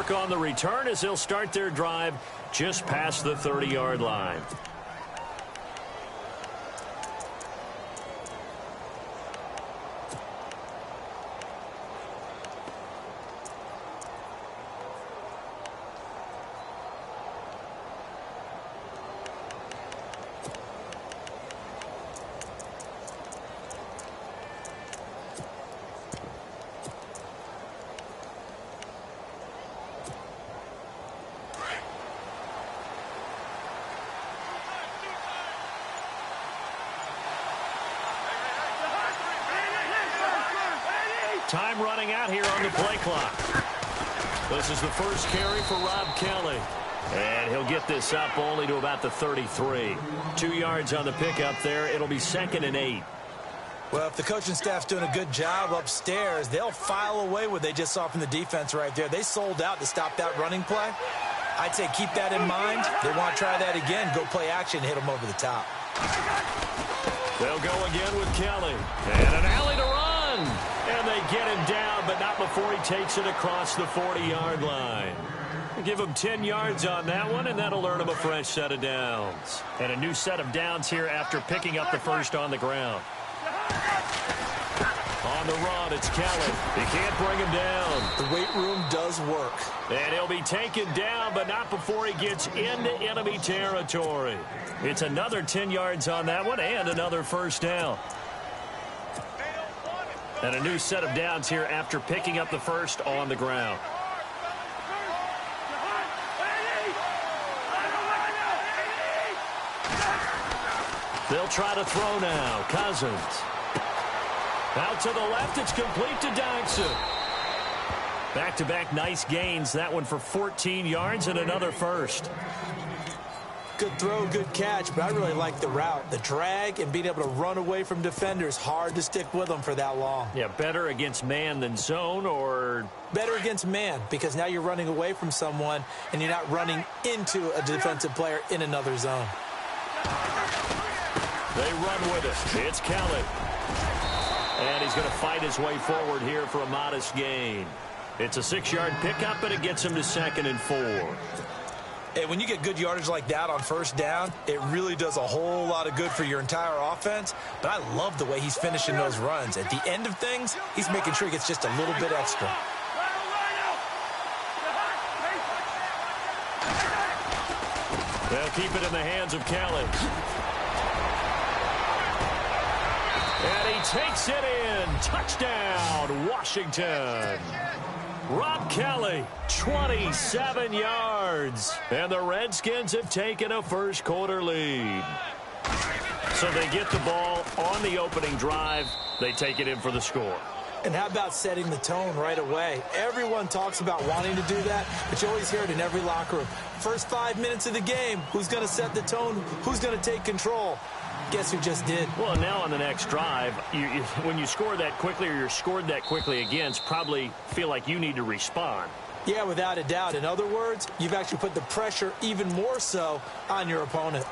work on the return as they'll start their drive just past the 30-yard line. Time running out here on the play clock. This is the first carry for Rob Kelly. And he'll get this up only to about the 33. 2 yards on the pickup there. It'll be 2nd and 8. Well, if the coaching staff's doing a good job upstairs, they'll file away what they just saw from the defense right there. They sold out to stop that running play. I'd say keep that in mind. They want to try that again. Go play action and hit them over the top. They'll go again with Kelly. And an alley to run. And they get him down, but not before he takes it across the 40-yard line. Give him 10 yards on that one, and that'll earn him a fresh set of downs. And a new set of downs here after picking up the first on the ground. On the run, it's Kelly. He can't bring him down. The weight room does work. And he'll be taken down, but not before he gets into enemy territory. It's another 10 yards on that one and another first down. And a new set of downs here after picking up the first on the ground. They'll try to throw now. Cousins. Out to the left, it's complete to Dodson. Back-to-back nice gains. That one for 14 yards and another first. Good throw, good catch, but I really like the route. The drag and being able to run away from defenders, hard to stick with them for that long. Yeah, better against man than zone, or? Better against man, because now you're running away from someone and you're not running into a defensive player in another zone. They run with it. It's Kelly. And he's going to fight his way forward here for a modest gain. It's a 6-yard pickup, and it gets him to 2nd and 4. And when you get good yardage like that on first down, it really does a whole lot of good for your entire offense. But I love the way he's finishing those runs. At the end of things, he's making sure he gets just a little bit extra. They'll keep it in the hands of Kelly. And he takes it in. Touchdown, Washington. Rob Kelly, 27 yards. And the Redskins have taken a first-quarter lead. So they get the ball on the opening drive. They take it in for the score. And how about setting the tone right away? Everyone talks about wanting to do that, but you always hear it in every locker room. First 5 minutes of the game, who's going to set the tone? Who's going to take control? Guess who just did? Well, now on the next drive, when you score that quickly or you're scored that quickly against, probably feel like you need to respond. Yeah, without a doubt. In other words, you've actually put the pressure even more so on your opponent.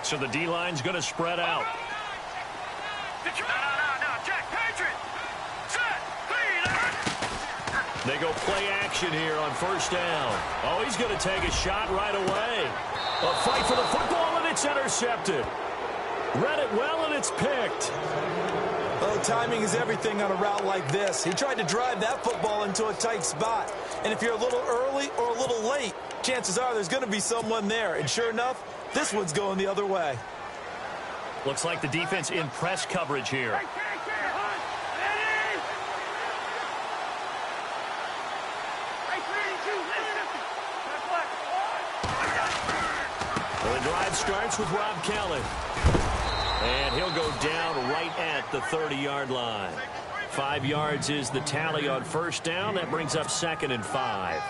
So the D-line's going to spread out. They go play action here on first down. Oh, he's going to take a shot right away. A fight for the football, and it's intercepted. Read it well, and it's picked. Oh, timing is everything on a route like this. He tried to drive that football into a tight spot. And if you're a little early or a little late, chances are there's going to be someone there. And sure enough, this one's going the other way. Looks like the defense in press coverage here. Well, the drive starts with Rob Kelly. And he'll go down right at the 30-yard line. 5 yards is the tally on first down. That brings up 2nd and 5.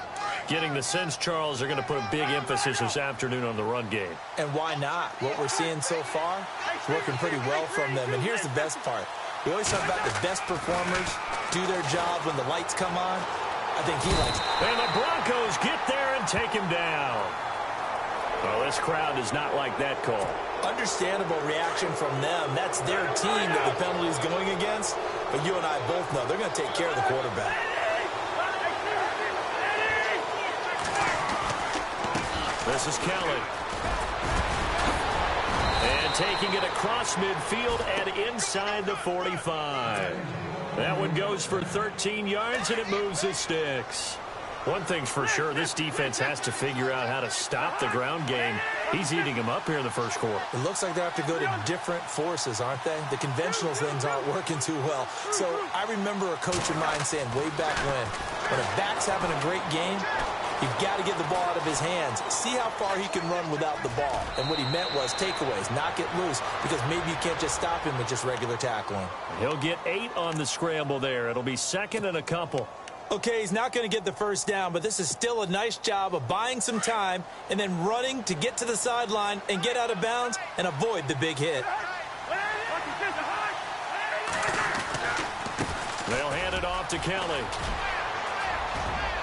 Getting the sense, Charles, are going to put a big emphasis this afternoon on the run game. And why not? What we're seeing so far is working pretty well from them. And here's the best part. We always talk about the best performers do their job when the lights come on. I think he likes it. And the Broncos get there and take him down. Well, this crowd does not like that call. Understandable reaction from them. That's their team that the penalty is going against. But you and I both know they're going to take care of the quarterback. This is Kelly. And taking it across midfield and inside the 45. That one goes for 13 yards, and it moves the sticks. One thing's for sure, this defense has to figure out how to stop the ground game. He's eating them up here in the first quarter. It looks like they have to go to different forces, aren't they? The conventional things aren't working too well. So I remember a coach of mine saying way back when a back's having a great game, you've got to get the ball out of his hands. See how far he can run without the ball. And what he meant was takeaways, knock it loose, because maybe you can't just stop him with just regular tackling. He'll get 8 on the scramble there. It'll be second and a couple. Okay, he's not going to get the first down, but this is still a nice job of buying some time and then running to get to the sideline and get out of bounds and avoid the big hit. They'll hand it off to Kelly.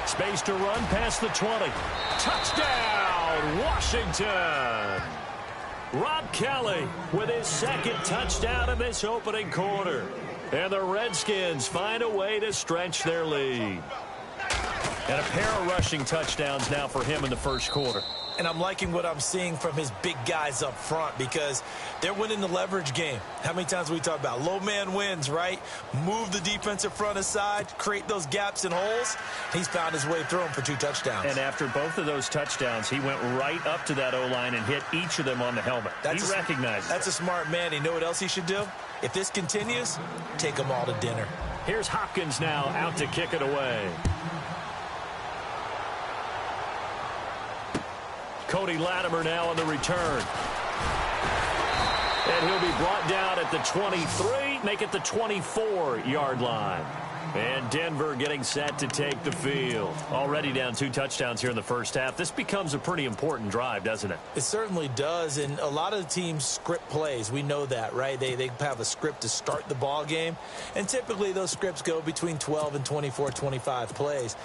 Space to run past the 20. Touchdown, Washington! Rob Kelly with his second touchdown in this opening quarter. And the Redskins find a way to stretch their lead. And a pair of rushing touchdowns now for him in the first quarter. And I'm liking what I'm seeing from his big guys up front because they're winning the leverage game. How many times we talk about low man wins, right? Move the defensive front aside, create those gaps and holes. He's found his way through them for 2 touchdowns. And after both of those touchdowns, he went right up to that O-line and hit each of them on the helmet. He recognizes That's a smart man. You know what else he should do? If this continues, take them all to dinner. Here's Hopkins now out to kick it away. Cody Latimer now on the return. And he'll be brought down at the 23, make it the 24-yard line. And Denver getting set to take the field. Already down 2 touchdowns here in the first half. This becomes a pretty important drive, doesn't it? It certainly does, and a lot of the teams script plays. We know that, right? They have a script to start the ball game, and typically those scripts go between 12 and 24, 25 plays.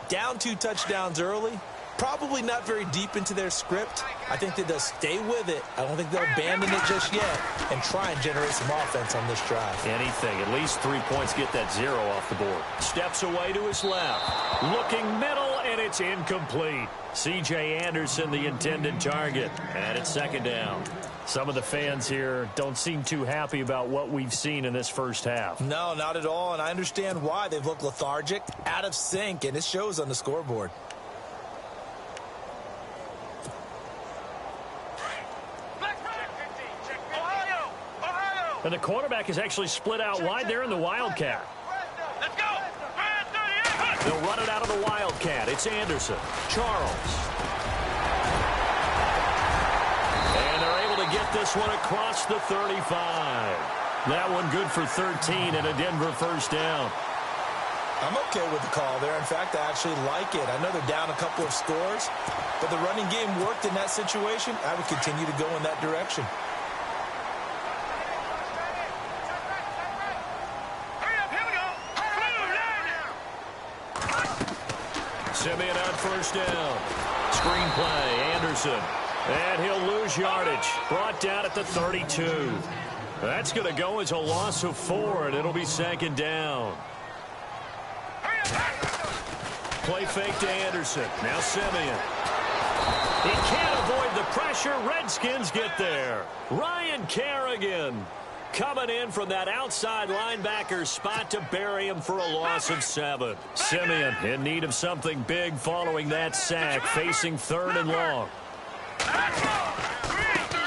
Down 2 touchdowns early, probably not very deep into their script. I think that they'll stay with it. I don't think they'll abandon it just yet and try and generate some offense on this drive. Anything. At least 3 points, get that 0 off the board. Steps away to his left. Looking middle, and it's incomplete. C.J. Anderson, the intended target. And it's second down. Some of the fans here don't seem too happy about what we've seen in this first half. No, not at all, and I understand why. They've looked lethargic, out of sync, and it shows on the scoreboard. And the quarterback is actually split out wide there in the Wildcat. Let's go. They'll run it out of the Wildcat. It's Anderson. Charles. And they're able to get this one across the 35. That one good for 13 and a Denver first down. I'm okay with the call there. In fact, I actually like it. I know they're down a couple of scores, but the running game worked in that situation. I would continue to go in that direction. Simeon on first down. Screen play, Anderson. And he'll lose yardage. Brought down at the 32. That's going to go as a loss of 4, and it'll be second down. Play fake to Anderson. Now Simeon. He can't avoid the pressure. Redskins get there. Ryan Kerrigan coming in from that outside linebacker spot to bury him for a loss of 7. Simeon in need of something big following that sack, facing 3rd and long.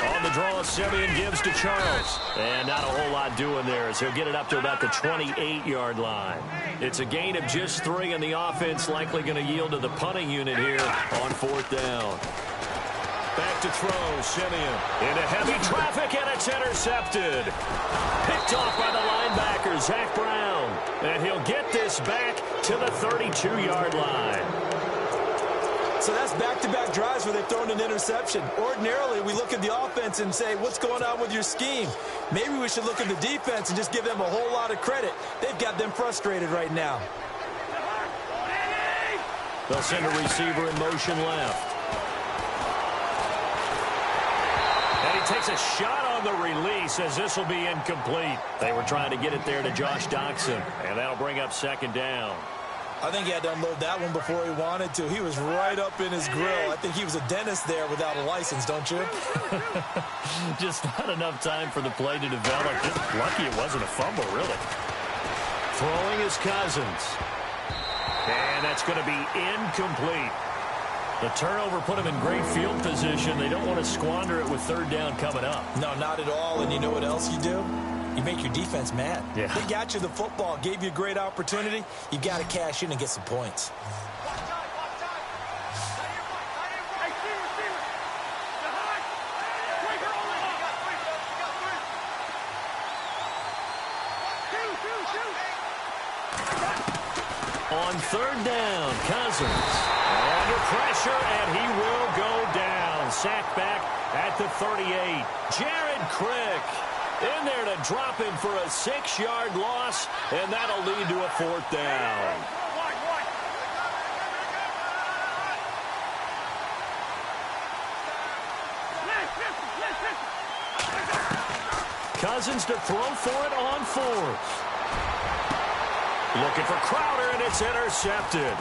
On the draw, Simeon gives to Charles. And not a whole lot doing there as he'll get it up to about the 28-yard line. It's a gain of just 3, and the offense likely going to yield to the punting unit here on 4th down. Back to throw, Simeon. Into heavy traffic, and it's intercepted. Picked off by the linebacker, Zach Brown. And he'll get this back to the 32-yard line. So that's back-to-back drives where they've thrown an interception. Ordinarily, we look at the offense and say, what's going on with your scheme? Maybe we should look at the defense and just give them a whole lot of credit. They've got them frustrated right now. They'll send a receiver in motion left. And he takes a shot on the release as this will be incomplete. They were trying to get it there to Josh Doxson, and that'll bring up second down. I think he had to unload that one before he wanted to. He was right up in his grill. I think he was a dentist there without a license, don't you? Just not enough time for the play to develop. Just lucky it wasn't a fumble, really. Throwing is Cousins. And that's going to be incomplete. The turnover put him in great field position. They don't want to squander it with third down coming up. No, not at all. And you know what else you do? You make your defense mad. Yeah. They got you the football, gave you a great opportunity. You got to cash in and get some points. On third down, Cousins under pressure, and he will go down. Sacked back at the 38. Jared Crick in there to drop him for a 6-yard loss, and that'll lead to a fourth down. Cousins to throw for it on fourth. Looking for Crowder, and it's intercepted.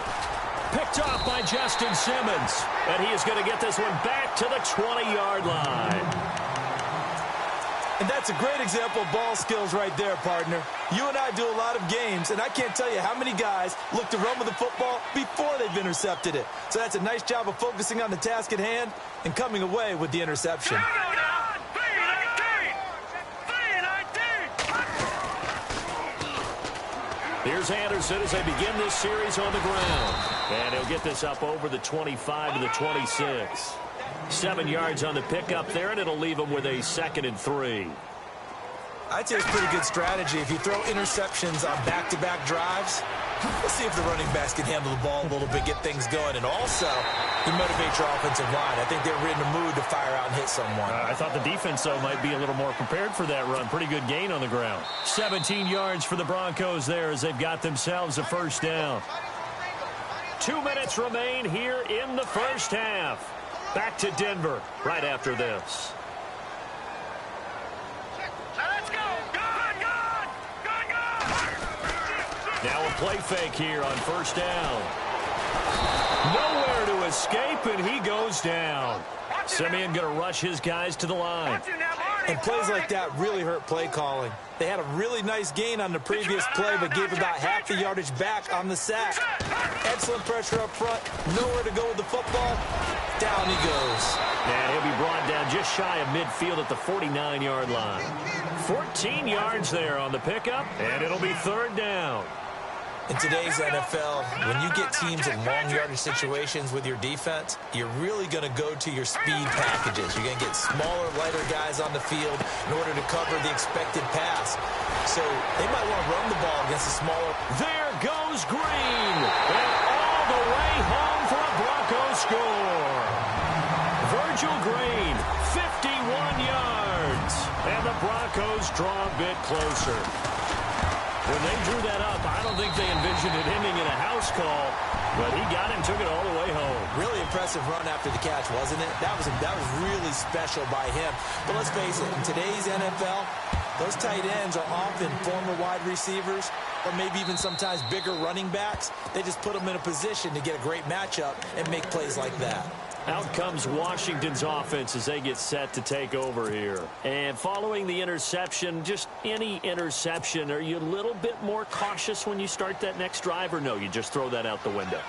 Picked off by Justin Simmons. And he is going to get this one back to the 20-yard line. And that's a great example of ball skills right there, partner. You and I do a lot of games, and I can't tell you how many guys look to run with the football before they've intercepted it. So that's a nice job of focusing on the task at hand and coming away with the interception. Here's Anderson as they begin this series on the ground. And he'll get this up over the 25 to the 26. 7 yards on the pickup there, and it'll leave him with a 2nd and 3. I'd say it's pretty good strategy. If you throw interceptions on back-to-back drives, we'll see if the running backs can handle the ball a little bit, get things going. And also, you motivate your offensive line. I think they're in the mood to fire out and hit someone. I thought the defense, though, might be a little more prepared for that run. Pretty good gain on the ground. 17 yards for the Broncos there as they've got themselves a first down. 2 minutes remain here in the first half. Back to Denver right after this. Now a play fake here on first down. Nowhere to escape, and he goes down. Simeon going to rush his guys to the line. And plays like that really hurt play calling. They had a really nice gain on the previous play, but gave about half the yardage back on the sack. Excellent pressure up front. Nowhere to go with the football. Down he goes. And he'll be brought down just shy of midfield at the 49-yard line. 14 yards there on the pickup, and it'll be third down. In today's NFL, when you get teams in long yardage situations with your defense, you're really going to go to your speed packages. You're going to get smaller, lighter guys on the field in order to cover the expected pass. So they might want to run the ball against a smaller. There goes Green. And all the way home for a Broncos score. Virgil Green, 51 yards. And the Broncos draw a bit closer. When they drew that up, I don't think they envisioned it ending in a house call, but he got him, took it all the way home. Really impressive run after the catch, wasn't it? That was really special by him. But let's face it, in today's NFL, those tight ends are often former wide receivers or maybe even sometimes bigger running backs. They just put them in a position to get a great matchup and make plays like that. Out comes Washington's offense as they get set to take over here. And following the interception, just any interception, are you a little bit more cautious when you start that next drive, or no, you just throw that out the window?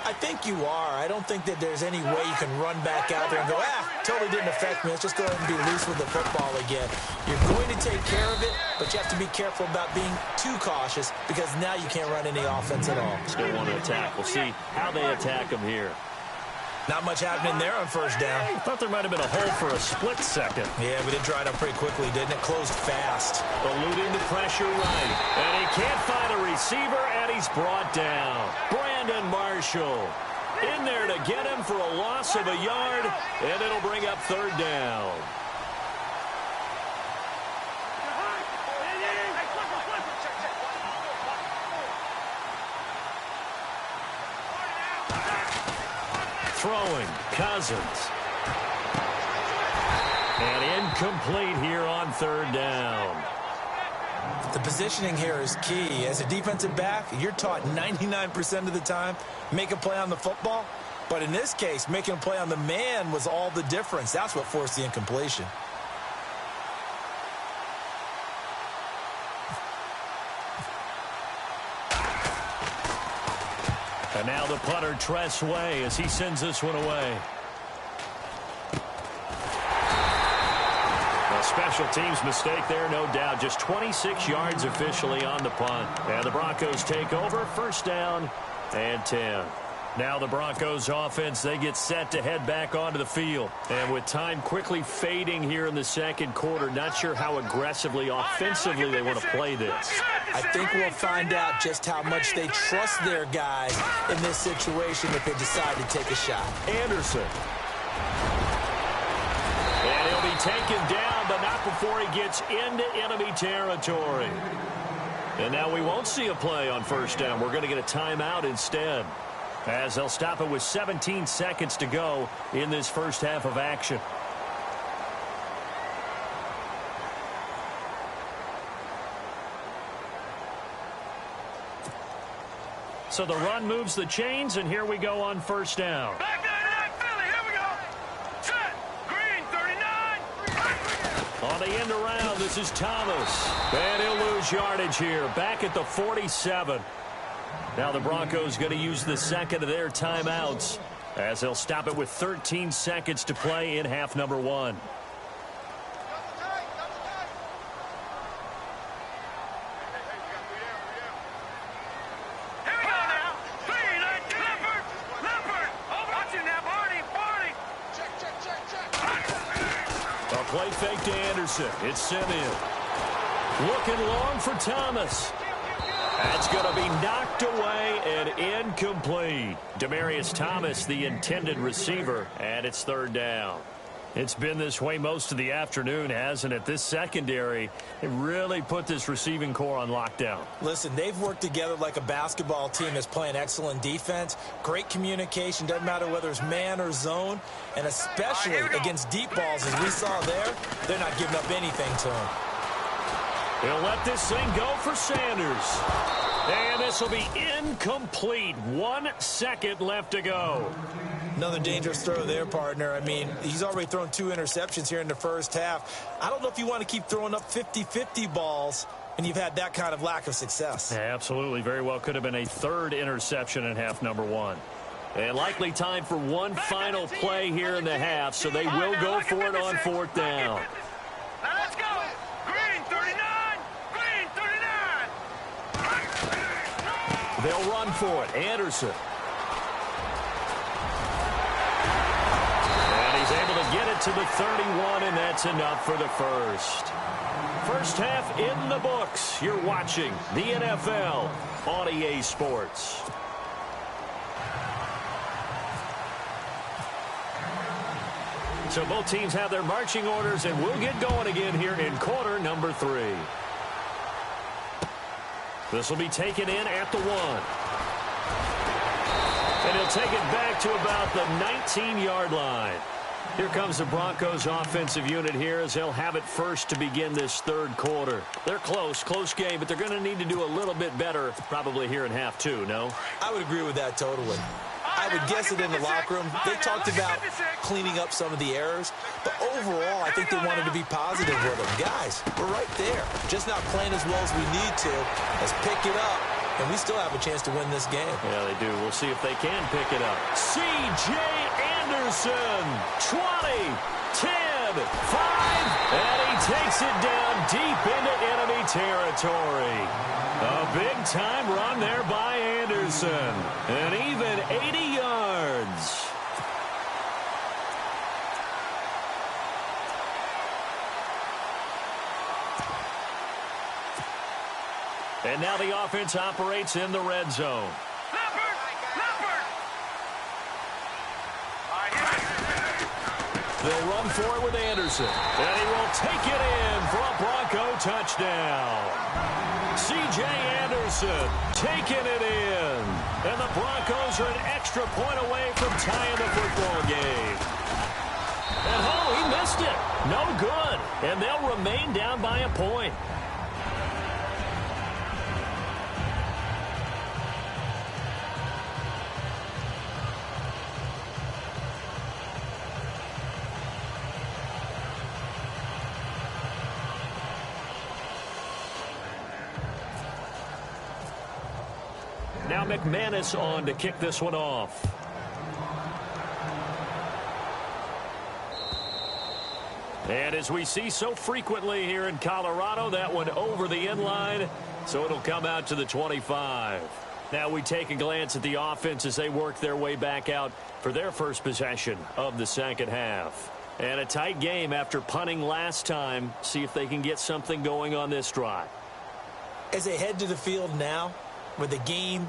I think you are. I don't think that there's any way you can run back out there and go, totally didn't affect me. Let's just go ahead and be loose with the football again. You're going to take care of it, but you have to be careful about being too cautious because now you can't run any offense at all. Still want to attack. We'll see how they attack them here. Not much happening there on first down. I thought there might have been a hole for a split second. Yeah, but it dried up pretty quickly, didn't it? Closed fast. Eluding the pressure right. And he can't find a receiver, and he's brought down. Brandon Marshall. In there to get him for a loss of a yard, and it'll bring up third down. Throwing, Cousins. And incomplete here on third down. The positioning here is key. As a defensive back, you're taught 99% of the time, make a play on the football. But in this case, making a play on the man was all the difference. That's what forced the incompletion. And now the punter, Tress Way, as he sends this one away. A special teams mistake there, no doubt. Just 26 yards officially on the punt. And the Broncos take over, first down and 10. Now the Broncos offense, they get set to head back onto the field. And with time quickly fading here in the second quarter, not sure how aggressively, offensively they want to play this. I think we'll find out just how much they trust their guys in this situation if they decide to take a shot. Anderson. And he'll be taken down, but not before he gets into enemy territory. And now we won't see a play on first down. We're going to get a timeout instead, as they'll stop it with 17 seconds to go in this first half of action. So the run moves the chains, and here we go on first down. Back 99, Philly, here we go. Set, green, 39. On the end around, this is Thomas. And he'll lose yardage here, back at the 47. Now the Broncos going to use the second of their timeouts, as they'll stop it with 13 seconds to play in half number one. Play fake to Anderson. It's Simeon. Looking long for Thomas. That's going to be knocked away and incomplete. Demaryius Thomas, the intended receiver, and it's third down. It's been this way most of the afternoon, hasn't it? This secondary, it really put this receiving core on lockdown. Listen, they've worked together like a basketball team that's playing excellent defense. Great communication, doesn't matter whether it's man or zone. And especially against deep balls, as we saw there, they're not giving up anything to them. He'll let this thing go for Sanders. And this will be incomplete. 1 second left to go. Another dangerous throw there, partner. I mean, he's already thrown 2 interceptions here in the first half. I don't know if you want to keep throwing up 50-50 balls when you've had that kind of lack of success. Yeah, absolutely. Very well could have been a third interception in half number one. And likely time for one final play here in the half, so they will go for it on fourth down. Now let's go. Green, 39. Green, 39. They'll run for it. Anderson. Get it to the 31, and that's enough for the first. First half in the books. You're watching the NFL on EA Sports. So both teams have their marching orders, and we'll get going again here in quarter number 3. This will be taken in at the 1. And he'll take it back to about the 19-yard line. Here comes the Broncos offensive unit here as they'll have it first to begin this third quarter. They're close game, but they're going to need to do a little bit better probably here in half 2, no? I would agree with that totally. I would guess it in the locker room. They talked about cleaning up some of the errors, but overall, I think they wanted to be positive with them. Guys, we're right there. Just not playing as well as we need to. Let's pick it up, and we still have a chance to win this game. Yeah, they do. We'll see if they can pick it up. C.J. Anderson, 20, 10, 5, and he takes it down deep into enemy territory. A big-time run there by Anderson, and even 80 yards. And now the offense operates in the red zone. They'll run for it with Anderson. And he will take it in for a Bronco touchdown. C.J. Anderson taking it in. And the Broncos are an extra point away from tying the football game. And he missed it. No good. And they'll remain down by a point. Now McManus on to kick this one off. And as we see so frequently here in Colorado, that one over the end line, so it'll come out to the 25. Now we take a glance at the offense as they work their way back out for their first possession of the second half. And a tight game after punting last time. See if they can get something going on this drive. As they head to the field now, with the game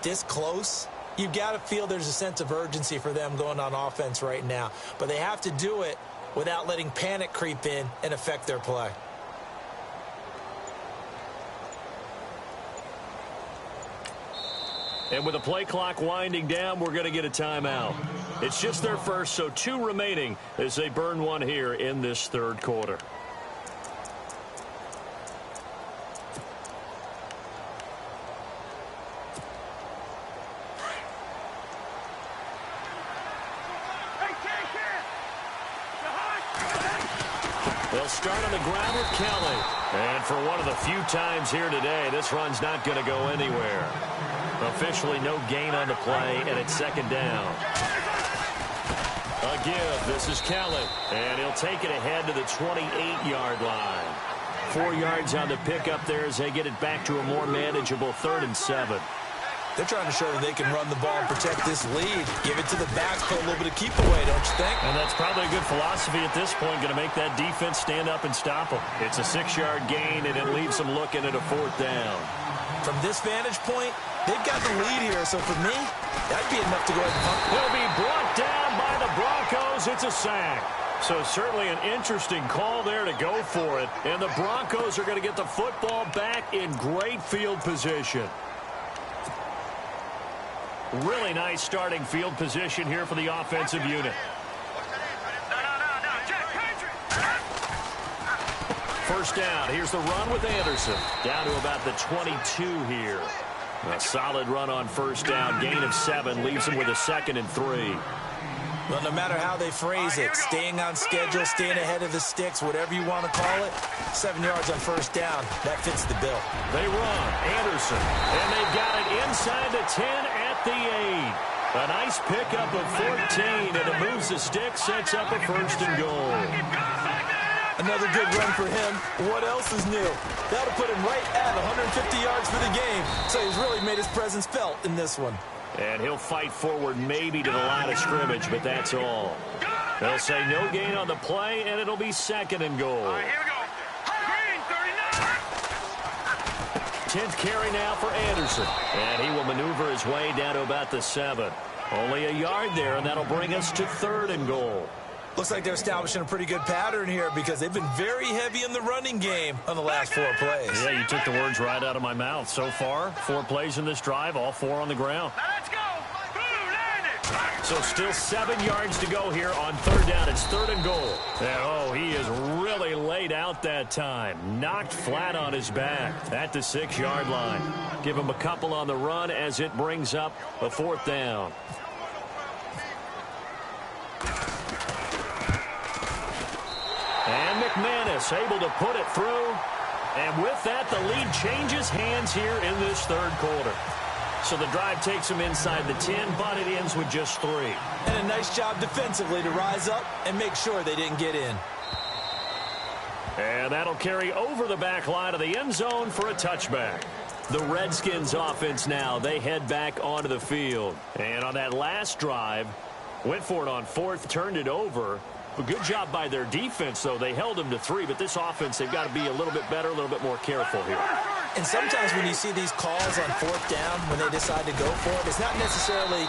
this close, you've got to feel there's a sense of urgency for them going on offense right now. But they have to do it without letting panic creep in and affect their play. And with the play clock winding down, we're going to get a timeout. It's just their first, so 2 remaining as they burn one here in this third quarter. They'll start on the ground with Kelly. And for one of the few times here today, this run's not going to go anywhere. Officially no gain on the play, and it's second down. A give. This is Kelly. And he'll take it ahead to the 28-yard line. 4 yards on the pickup there as they get it back to a more manageable 3rd and 7. They're trying to show that they can run the ball and protect this lead. Give it to the backs, put a little bit of keep away, don't you think? And that's probably a good philosophy at this point, going to make that defense stand up and stop them. It's a 6-yard gain, and it leaves them looking at a 4th down. From this vantage point, they've got the lead here, so for me, that'd be enough to go ahead and pump. He'll be brought down by the Broncos. It's a sack. So certainly an interesting call there to go for it. And the Broncos are going to get the football back in great field position. Really nice starting field position here for the offensive unit. First down. Here's the run with Anderson. Down to about the 22 here. A solid run on first down. Gain of 7 leaves him with a 2nd and 3. Well, no matter how they phrase it, staying on schedule, staying ahead of the sticks, whatever you want to call it, 7 yards on first down, that fits the bill. They run. Anderson. And they've got it inside the 10 at the 8. A nice pickup of 14, and it moves the stick, sets up a 1st and goal. Another good run for him. What else is new? That'll put him right at 150 yards for the game, so he's really made his presence felt in this one. And he'll fight forward maybe to the line of scrimmage, but that's all. They'll say no gain on the play, and it'll be 2nd and goal. All right, here we go. Green, 39. 10th carry now for Anderson. And he will maneuver his way down to about the 7. Only a yard there, and that'll bring us to 3rd and goal. Looks like they're establishing a pretty good pattern here because they've been very heavy in the running game on the last 4 plays. Yeah, you took the words right out of my mouth. So far, 4 plays in this drive, all 4 on the ground. Now let's go. Boom, landed. So still 7 yards to go here on 3rd down. It's 3rd and goal. And, he is really laid out that time. Knocked flat on his back at the 6-yard line. Give him a couple on the run as it brings up a 4th down. And McManus able to put it through. And with that, the lead changes hands here in this 3rd quarter. So the drive takes them inside the 10, but it ends with just 3. And a nice job defensively to rise up and make sure they didn't get in. And that'll carry over the back line of the end zone for a touchback. The Redskins offense now, they head back onto the field. And on that last drive, went for it on 4th, turned it over. A good job by their defense, though. They held them to 3, but this offense, they've got to be a little bit better, a little bit more careful here. And sometimes when you see these calls on 4th down, when they decide to go for it, it's not necessarily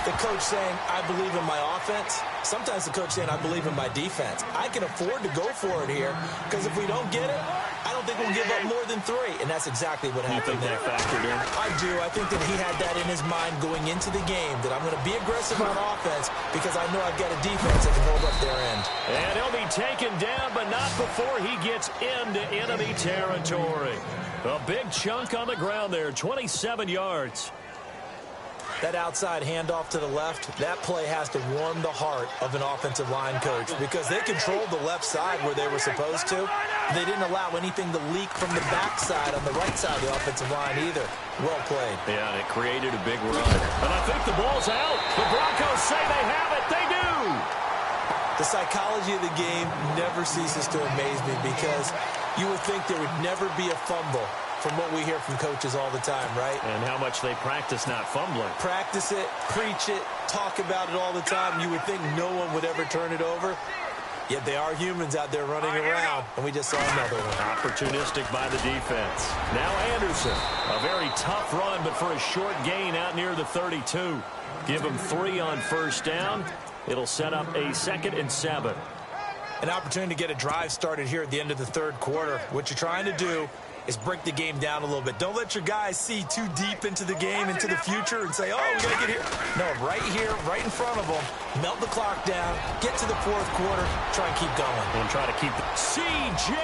The coach saying, I believe in my offense. Sometimes the coach saying, I believe in my defense. I can afford to go for it here because if we don't get it, I don't think we'll give up more than 3. And that's exactly what happened there. That factored in? I do. I think that he had that in his mind going into the game, that I'm going to be aggressive on offense because I know I've got a defense that can hold up their end. And he'll be taken down, but not before he gets into enemy territory. A big chunk on the ground there, 27 yards. That outside handoff to the left, that play has to warm the heart of an offensive line coach because they controlled the left side where they were supposed to. They didn't allow anything to leak from the backside on the right side of the offensive line either. Well played. Yeah, and it created a big run. And I think the ball's out. The Broncos say they have it. They do. The psychology of the game never ceases to amaze me because you would think there would never be a fumble from what we hear from coaches all the time, right? And how much they practice not fumbling. Practice it, preach it, talk about it all the time. You would think no one would ever turn it over. Yet they are humans out there running around, and we just saw another one. Opportunistic by the defense. Now Anderson. A very tough run, but for a short gain out near the 32. Give him 3 on first down. It'll set up a 2nd and 7. An opportunity to get a drive started here at the end of the third quarter. What you're trying to do is break the game down a little bit. Don't let your guys see too deep into the game, into the future, and say, oh, we got to get here. No, right here, right in front of them, melt the clock down, get to the fourth quarter, try and keep going. And try to keep the C.J.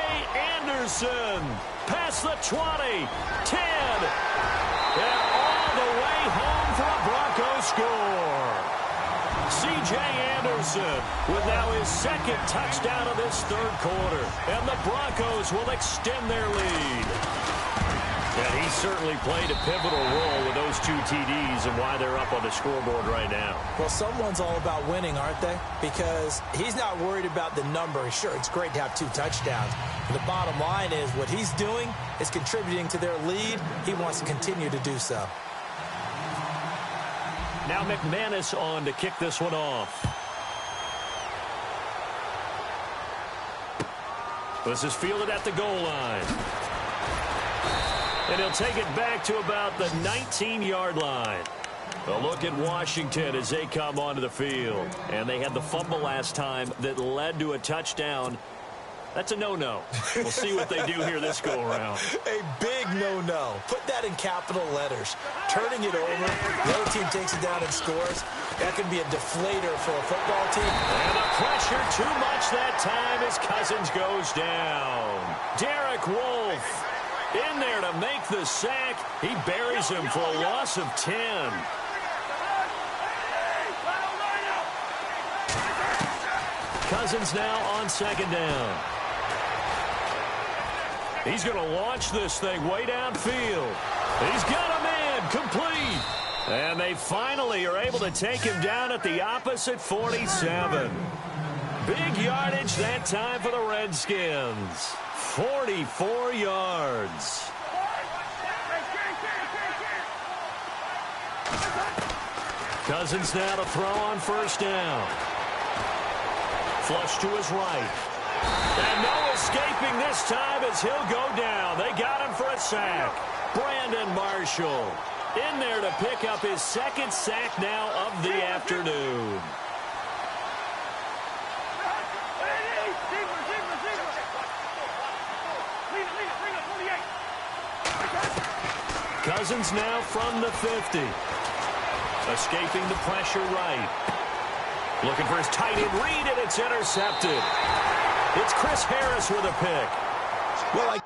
Anderson past the 20, 10, and all the way home for a Broncos score. C.J. Anderson with now his 2nd touchdown of this third quarter. And the Broncos will extend their lead. And he certainly played a pivotal role with those 2 TDs and why they're up on the scoreboard right now. Well, someone's all about winning, aren't they? Because he's not worried about the number. Sure, it's great to have 2 touchdowns. But the bottom line is what he's doing is contributing to their lead. He wants to continue to do so. Now McManus on to kick this one off. This is fielded at the goal line. And he'll take it back to about the 19-yard line. A look at Washington as they come onto the field. And they had the fumble last time that led to a touchdown. That's a no-no. We'll see what they do here this go-around. A big no-no. Put that in capital letters. Turning it over, the other team takes it down and scores. That could be a deflator for a football team. And the pressure too much that time as Cousins goes down. Derek Wolfe in there to make the sack. He buries him for a loss of 10. Cousins now on 2nd down. He's going to launch this thing way downfield. He's got a man complete. And they finally are able to take him down at the opposite 47. Big yardage that time for the Redskins. 44 yards. Cousins now to throw on first down. Flush to his right. And no escaping this time as he'll go down. They got him for a sack. Brandon Marshall in there to pick up his 2nd sack now of the afternoon. Cousins now from the 50. Escaping the pressure right. Looking for his tight end read, and it's intercepted. It's Chris Harris with a pick. Well,